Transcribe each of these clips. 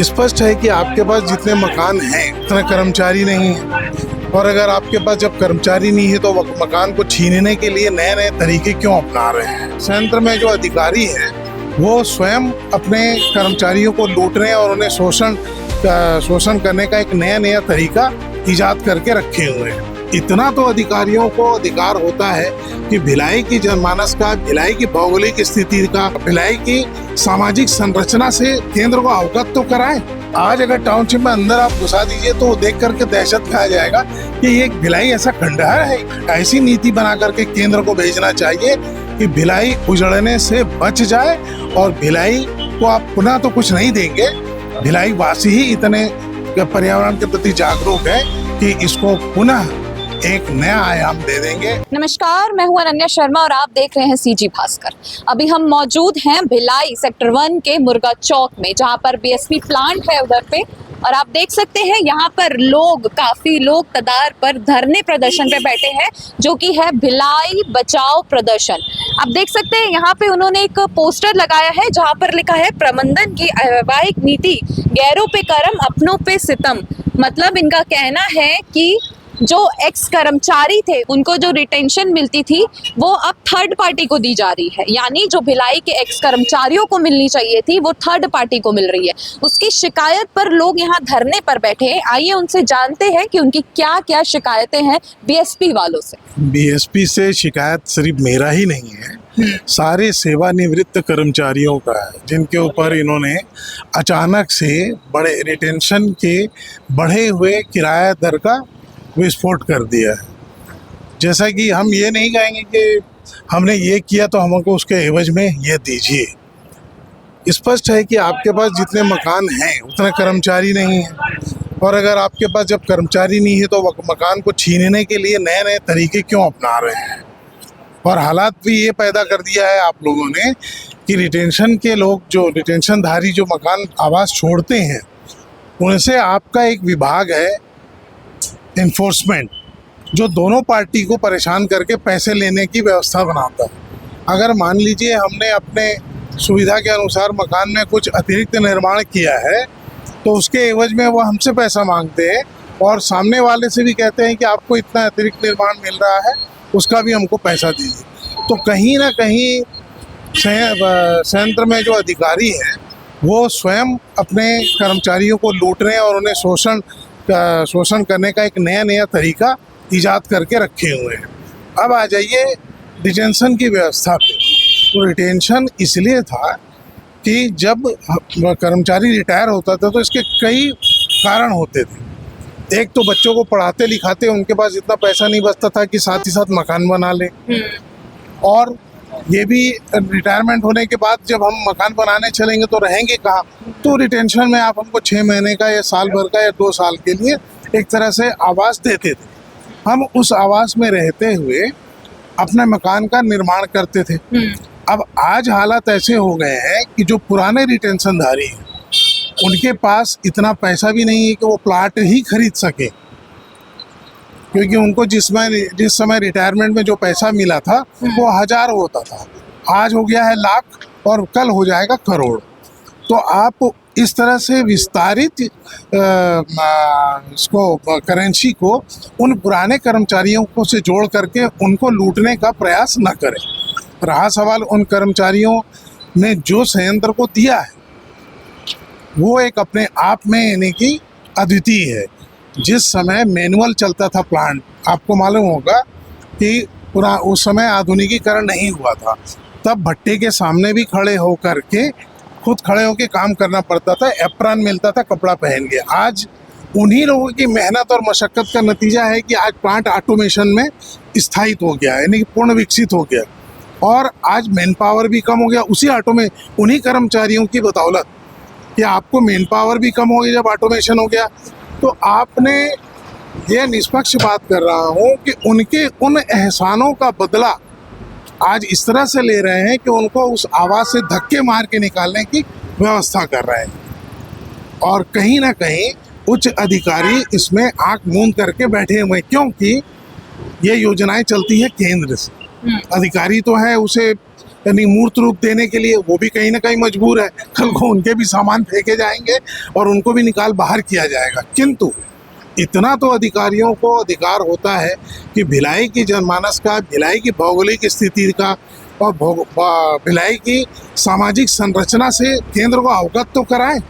स्पष्ट है कि आपके पास जितने मकान हैं उतने कर्मचारी नहीं हैं, और अगर आपके पास जब कर्मचारी नहीं है तो मकान को छीनने के लिए नए नए तरीके क्यों अपना रहे हैं। संयंत्र में जो अधिकारी हैं वो स्वयं अपने कर्मचारियों को लूट रहे हैं और उन्हें शोषण करने का एक नया नया तरीका इजाद करके रखे हुए हैं। इतना तो अधिकारियों को अधिकार होता है कि भिलाई की जनमानस का, भिलाई की भौगोलिक स्थिति का, भिलाई की सामाजिक संरचना से केंद्र को अवगत तो कराएं। आज अगर टाउनशिप में अंदर आप घुसा दीजिए तो देख करके दहशत खाया जाएगा कि ये भिलाई ऐसा खंडहर है। ऐसी नीति बना करके केंद्र को भेजना चाहिए कि भिलाई उजड़ने से बच जाए, और भिलाई को आप पुनः तो कुछ नहीं देंगे, भिलाई वासी ही इतने पर्यावरण के प्रति जागरूक है कि इसको पुनः एक नया आयाम दे देंगे। नमस्कार, मैं हूं अनन्या शर्मा और आप देख रहे हैं सीजी भास्कर। अभी हम मौजूद हैं भिलाई सेक्टर 1 के मुर्गा चौक में, जहां पर बीएसपी प्लांट है उधर पे, और आप देख सकते हैं यहाँ पर काफी लोग कतार पर धरने प्रदर्शन पे बैठे हैं, जो कि है भिलाई बचाओ प्रदर्शन। आप देख सकते हैं यहाँ पे उन्होंने एक पोस्टर लगाया है जहाँ पर लिखा है प्रबंधन की अवैधानिक नीति, गैरों पे करम अपनों पे सितम। मतलब इनका कहना है कि जो एक्स कर्मचारी थे उनको जो रिटेंशन मिलती थी वो अब थर्ड पार्टी को दी जा रही है, यानी जो भिलाई के एक्स कर्मचारियों को मिलनी चाहिए थी वो थर्ड पार्टी को मिल रही है। उसकी शिकायत पर लोग यहाँ धरने पर बैठे हैं। आइए उनसे जानते हैं कि उनकी क्या क्या शिकायतें हैं बीएसपी वालों से। बीएसपी से शिकायत सिर्फ मेरा ही नहीं है, सारे सेवानिवृत्त कर्मचारियों का है, जिनके ऊपर इन्होंने अचानक से बड़े रिटेंशन के बढ़े हुए किराया दर का विस्फोट कर दिया है। जैसा कि हम ये नहीं कहेंगे कि हमने ये किया तो हमको उसके एवज में ये दीजिए। स्पष्ट है कि आपके पास जितने मकान हैं उतने कर्मचारी नहीं हैं, और अगर आपके पास जब कर्मचारी नहीं है तो मकान को छीनने के लिए नए नए तरीके क्यों अपना रहे हैं। और हालात भी ये पैदा कर दिया है आप लोगों ने कि रिटेंशन के लोग, जो रिटेंशनधारी जो मकान आवास छोड़ते हैं, उनसे आपका एक विभाग है इन्फोर्समेंट, जो दोनों पार्टी को परेशान करके पैसे लेने की व्यवस्था बनाता है। अगर मान लीजिए हमने अपने सुविधा के अनुसार मकान में कुछ अतिरिक्त निर्माण किया है तो उसके एवज में वो हमसे पैसा मांगते हैं, और सामने वाले से भी कहते हैं कि आपको इतना अतिरिक्त निर्माण मिल रहा है, उसका भी हमको पैसा दीजिए। तो कहीं ना कहीं संयंत्र में जो अधिकारी हैं वो स्वयं अपने कर्मचारियों को लूट रहे हैं और उन्हें शोषण करने का एक नया नया तरीका इजाद करके रखे हुए हैं। अब आ जाइए रिटेंशन की व्यवस्था पे। तो रिटेंशन इसलिए था कि जब कर्मचारी रिटायर होता था तो इसके कई कारण होते थे। एक तो बच्चों को पढ़ाते लिखाते उनके पास इतना पैसा नहीं बचता था कि साथ ही साथ मकान बना ले, और ये भी रिटायरमेंट होने के बाद जब हम मकान बनाने चलेंगे तो रहेंगे कहाँ। तो रिटेंशन में आप हमको 6 महीने का या साल भर का या 2 साल के लिए एक तरह से आवास देते थे। हम उस आवास में रहते हुए अपने मकान का निर्माण करते थे। अब आज हालात ऐसे हो गए हैं कि जो पुराने रिटेंशनधारी हैं उनके पास इतना पैसा भी नहीं है कि वो प्लाट ही खरीद सके, क्योंकि उनको जिस समय रिटायरमेंट में जो पैसा मिला था वो 1000 होता था, आज हो गया है लाख और कल हो जाएगा करोड़। तो आप इस तरह से विस्तारित इसको करेंसी को उन पुराने कर्मचारियों को से जोड़ करके उनको लूटने का प्रयास न करें। रहा सवाल उन कर्मचारियों ने जो संयंत्र को दिया है वो एक अपने आप में यानी कि अद्वितीय है। जिस समय मैनुअल चलता था प्लांट, आपको मालूम होगा कि उस समय आधुनिकीकरण नहीं हुआ था, तब भट्टे के सामने भी खड़े होकर के खुद खड़े होकर काम करना पड़ता था, एप्रॉन मिलता था कपड़ा पहन के। आज उन्हीं लोगों की मेहनत और मशक्क़त का नतीजा है कि आज प्लांट ऑटोमेशन में स्थायित हो गया, यानी कि पूर्ण विकसित हो गया, और आज मैन पावर भी कम हो गया उसी उन्हीं कर्मचारियों की बदौलत कि आपको मैन पावर भी कम हो गई जब ऑटोमेशन हो गया। तो आपने ये निष्पक्ष बात कर रहा हूँ कि उनके उन एहसानों का बदला आज इस तरह से ले रहे हैं कि उनको उस आवाज़ से धक्के मार के निकालने की व्यवस्था कर रहे हैं, और कहीं ना कहीं उच्च अधिकारी इसमें आंख मूंद करके बैठे हुए, क्योंकि ये योजनाएं चलती है केंद्र से। अधिकारी तो है उसे यानी मूर्त रूप देने के लिए वो भी कहीं ना कहीं मजबूर है। कल को उनके भी सामान फेंके जाएंगे और उनको भी निकाल बाहर किया जाएगा। किंतु इतना तो अधिकारियों को अधिकार होता है कि भिलाई की जनमानस का, भिलाई की भौगोलिक स्थिति का और भिलाई की सामाजिक संरचना से केंद्र को अवगत तो कराएं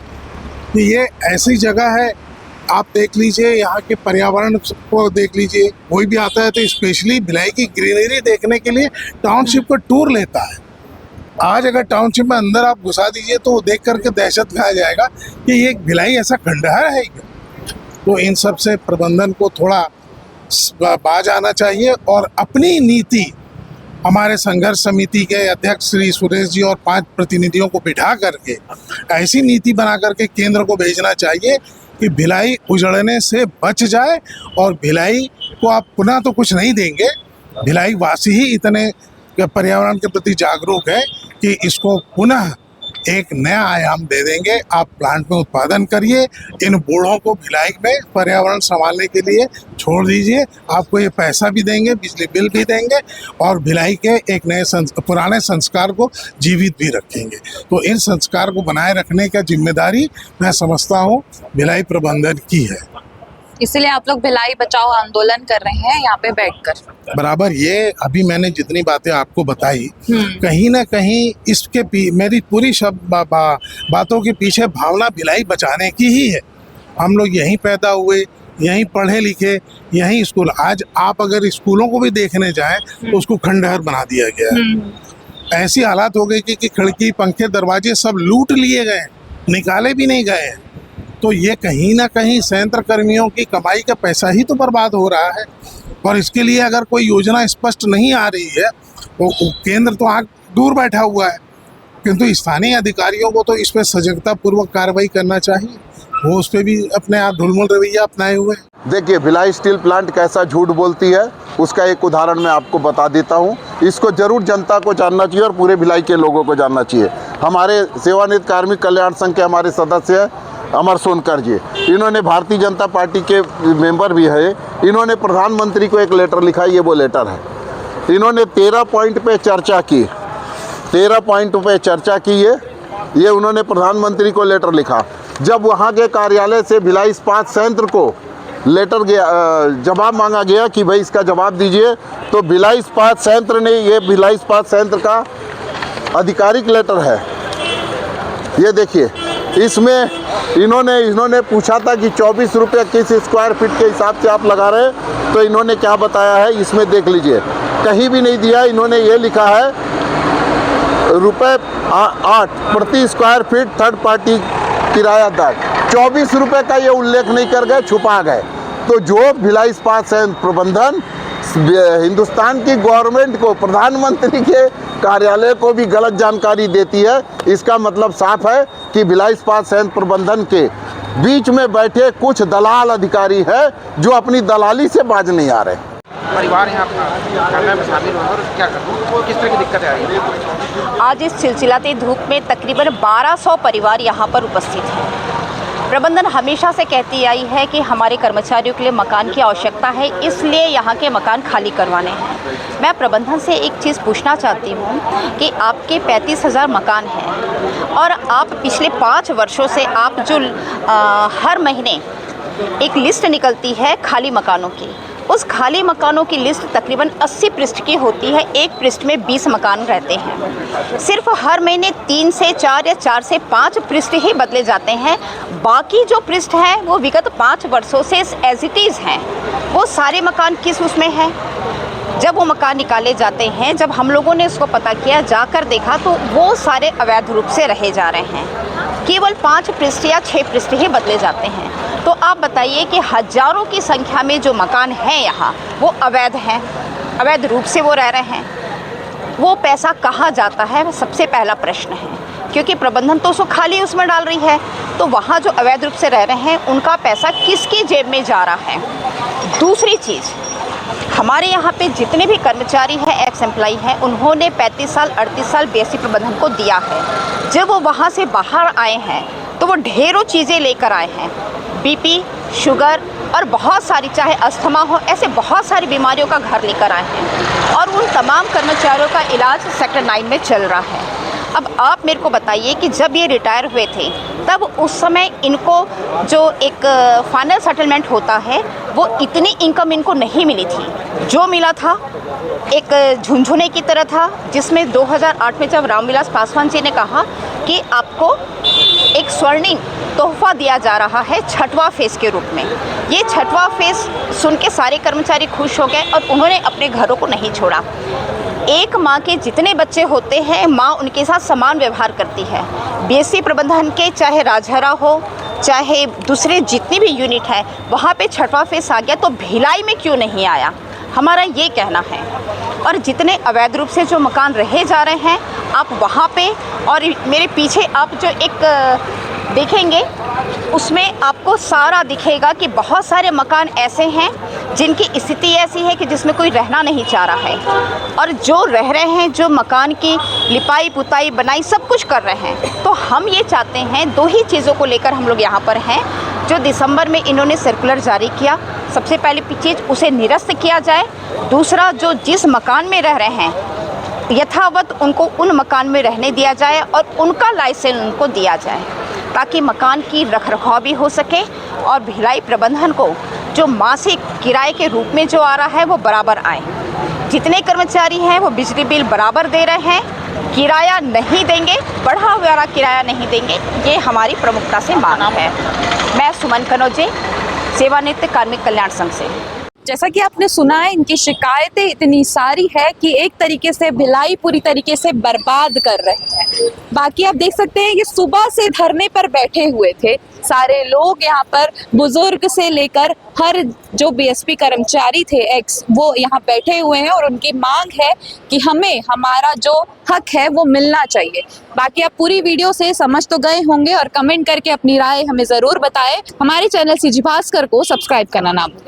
कि ये ऐसी जगह है। आप देख लीजिए, यहाँ के पर्यावरण को देख लीजिए, कोई भी आता है तो स्पेशली भिलाई की ग्रीनरी देखने के लिए टाउनशिप का टूर लेता है। आज अगर टाउनशिप में अंदर आप घुसा दीजिए तो देख करके दहशत खा जाएगा कि ये भिलाई ऐसा खंडहर है क्या। तो इन सब से प्रबंधन को थोड़ा बाज आना चाहिए और अपनी नीति हमारे संघर्ष समिति के अध्यक्ष श्री सुरेश जी और 5 प्रतिनिधियों को बिठा करके ऐसी नीति बना करके केंद्र को भेजना चाहिए कि भिलाई उजड़ने से बच जाए। और भिलाई को आप पुनः तो कुछ नहीं देंगे, भिलाई वासी ही इतने पर्यावरण के प्रति जागरूक है कि इसको पुनः एक नया आयाम दे देंगे। आप प्लांट में उत्पादन करिए, इन बूढ़ों को भिलाई में पर्यावरण संभालने के लिए छोड़ दीजिए। आपको ये पैसा भी देंगे, बिजली बिल भी देंगे और भिलाई के एक नए पुराने संस्कार को जीवित भी रखेंगे। तो इन संस्कार को बनाए रखने का जिम्मेदारी मैं समझता हूँ भिलाई प्रबंधन की है। इसीलिए आप लोग भिलाई बचाओ आंदोलन कर रहे हैं यहाँ पे बैठकर। बराबर। ये अभी मैंने जितनी बातें आपको बताई, कहीं ना कहीं इसके मेरी पूरी बातों के पीछे भावना भिलाई बचाने की ही है। हम लोग यहीं पैदा हुए, यहीं पढ़े लिखे, यहीं स्कूल। आज आप अगर स्कूलों को भी देखने जाएं तो उसको खंडहर बना दिया गया है। ऐसी हालात हो गई कि खिड़की, पंखे, दरवाजे सब लूट लिए गए, निकाले भी नहीं गए। तो ये कहीं ना कहीं संयंत्र कर्मियों की कमाई का पैसा ही तो बर्बाद हो रहा है। और इसके लिए अगर कोई योजना स्पष्ट नहीं आ रही है तो केंद्र तो आँख दूर बैठा हुआ है, किंतु स्थानीय अधिकारियों को तो इस पर सजगता पूर्वक कार्रवाई करना चाहिए। वो उस पर भी अपने आप ढुलमुल रवैया अपनाए हुए हैं। देखिए, भिलाई स्टील प्लांट कैसा झूठ बोलती है उसका एक उदाहरण मैं आपको बता देता हूँ। इसको जरूर जनता को जानना चाहिए और पूरे भिलाई के लोगों को जानना चाहिए। हमारे सेवानिवृत्त कार्मिक कल्याण संघ के हमारे सदस्य हैं अमर सोनकर जी, इन्होंने भारतीय जनता पार्टी के मेंबर भी है। इन्होंने प्रधानमंत्री को एक लेटर लिखा, ये वो लेटर है। इन्होंने 13 पॉइंट पे चर्चा की, 13 पॉइंट पे चर्चा की। ये उन्होंने प्रधानमंत्री को लेटर लिखा। जब वहाँ के कार्यालय से भिलाई इस्पात संयंत्र को लेटर गया, जवाब मांगा गया कि भाई इसका जवाब दीजिए, तो भिलाई इस्पात संयंत्र ने, ये भिलाई इस्पात संयंत्र का आधिकारिक लेटर है, ये देखिए। इसमें इन्होंने पूछा था कि 24 रुपये किस स्क्वायर फीट के हिसाब से आप लगा रहे हैं, तो इन्होंने क्या बताया है इसमें देख लीजिए। कहीं भी नहीं दिया, इन्होंने ये लिखा है ₹8 प्रति स्क्वायर फीट थर्ड पार्टी किरायादार। 24 रुपये का ये उल्लेख नहीं कर गए, छुपा गए। तो जो भिलाई इस्पात संयंत्र प्रबंधन हिंदुस्तान की गवर्नमेंट को, प्रधानमंत्री के कार्यालय को भी गलत जानकारी देती है, इसका मतलब साफ है कि भिलाई इस्पात संयंत्र प्रबंधन के बीच में बैठे कुछ दलाल अधिकारी है जो अपनी दलाली से बाज नहीं आ रहे। परिवार यहाँ धरना में शामिल हो और क्या करूँ, किस तरह की दिक्कतें आ रही हैं? आज इस चिलचिलाती धूप में तकरीबन 1200 परिवार यहाँ पर उपस्थित हैं। प्रबंधन हमेशा से कहती आई है कि हमारे कर्मचारियों के लिए मकान की आवश्यकता है, इसलिए यहाँ के मकान खाली करवाने हैं। मैं प्रबंधन से एक चीज़ पूछना चाहती हूँ कि आपके 35,000 मकान हैं और आप पिछले 5 वर्षों से आप जो हर महीने एक लिस्ट निकलती है खाली मकानों की, उस खाली मकानों की लिस्ट तकरीबन 80 पृष्ठ की होती है। एक पृष्ठ में 20 मकान रहते हैं। सिर्फ हर महीने 3 से 4 या 4 से 5 पृष्ठ ही बदले जाते हैं। बाकी जो पृष्ठ हैं वो विगत 5 वर्षों से एज इट इज़ हैं। वो सारे मकान किस उसमें हैं? जब वो मकान निकाले जाते हैं, जब हम लोगों ने उसको पता किया, जाकर देखा, तो वो सारे अवैध रूप से रहे जा रहे हैं। केवल 5 पृष्ठ या 6 पृष्ठ ही बदले जाते हैं। तो आप बताइए कि हजारों की संख्या में जो मकान हैं यहाँ, वो अवैध हैं, अवैध रूप से वो रह रहे हैं। वो पैसा कहाँ जाता है, सबसे पहला प्रश्न है। क्योंकि प्रबंधन तो उसको खाली उसमें डाल रही है, तो वहाँ जो अवैध रूप से रह रहे हैं उनका पैसा किसकी जेब में जा रहा है? दूसरी चीज़, हमारे यहाँ पे जितने भी कर्मचारी हैं, एक्स एम्प्लॉई हैं, उन्होंने 35 साल 38 साल बीएससी प्रबंधन को दिया है। जब वो वहाँ से बाहर आए हैं तो वो ढेरों चीज़ें लेकर आए हैं, बीपी, शुगर और बहुत सारी, चाहे अस्थमा हो, ऐसे बहुत सारी बीमारियों का घर लेकर आए हैं। और उन तमाम कर्मचारियों का इलाज सेक्टर 9 में चल रहा है। अब आप मेरे को बताइए कि जब ये रिटायर हुए थे तब उस समय इनको जो एक फाइनल सेटलमेंट होता है वो इतनी इनकम इनको नहीं मिली थी। जो मिला था एक झुनझुने की तरह था, जिसमें 2008 में जब रामविलास पासवान जी ने कहा कि आपको एक स्वर्णिम तोहफा दिया जा रहा है छठवां फेज के रूप में। ये छठवां फेज सुन के सारे कर्मचारी खुश हो गए और उन्होंने अपने घरों को नहीं छोड़ा। एक माँ के जितने बच्चे होते हैं, माँ उनके साथ समान व्यवहार करती है। बीएससी प्रबंधन के चाहे राजहरा हो चाहे दूसरे जितनी भी यूनिट है, वहाँ पे छठवां फेज आ गया तो भिलाई में क्यों नहीं आया, हमारा ये कहना है। और जितने अवैध रूप से जो मकान रहे जा रहे हैं, आप वहाँ पे और मेरे पीछे आप जो एक देखेंगे उसमें आपको सारा दिखेगा कि बहुत सारे मकान ऐसे हैं जिनकी स्थिति ऐसी है कि जिसमें कोई रहना नहीं चाह रहा है, और जो रह रहे हैं, जो मकान की लिपाई पुताई बनाई सब कुछ कर रहे हैं। तो हम ये चाहते हैं, दो ही चीज़ों को लेकर हम लोग यहाँ पर हैं। जो दिसंबर में इन्होंने सर्कुलर जारी किया, सबसे पहली चीज़ उसे निरस्त किया जाए। दूसरा, जो जिस मकान में रह रहे हैं यथावत उनको उन मकान में रहने दिया जाए और उनका लाइसेंस उनको दिया जाए, ताकि मकान की रखरखाव भी हो सके और भिलाई प्रबंधन को जो मासिक किराए के रूप में जो आ रहा है वो बराबर आए। जितने कर्मचारी हैं वो बिजली बिल बराबर दे रहे हैं, किराया नहीं देंगे, बढ़ा हुआ किराया नहीं देंगे, ये हमारी प्रमुखता से मांग है। मैं सुमन कनौजे, सेवानिवृत्त कार्मिक कल्याण संघ से। जैसा कि आपने सुना है, इनकी शिकायतें इतनी सारी है कि एक तरीके से भिलाई पूरी तरीके से बर्बाद कर रहे हैं। बाकी आप देख सकते हैं कि सुबह से धरने पर बैठे हुए थे सारे लोग यहाँ पर, बुजुर्ग से लेकर हर जो बीएसपी कर्मचारी थे एक्स, वो यहाँ बैठे हुए हैं और उनकी मांग है कि हमें हमारा जो हक है वो मिलना चाहिए। बाकी आप पूरी वीडियो से समझ तो गए होंगे और कमेंट करके अपनी राय हमें ज़रूर बताएं। हमारे चैनल सीजी भास्कर को सब्सक्राइब करना ना भूलें।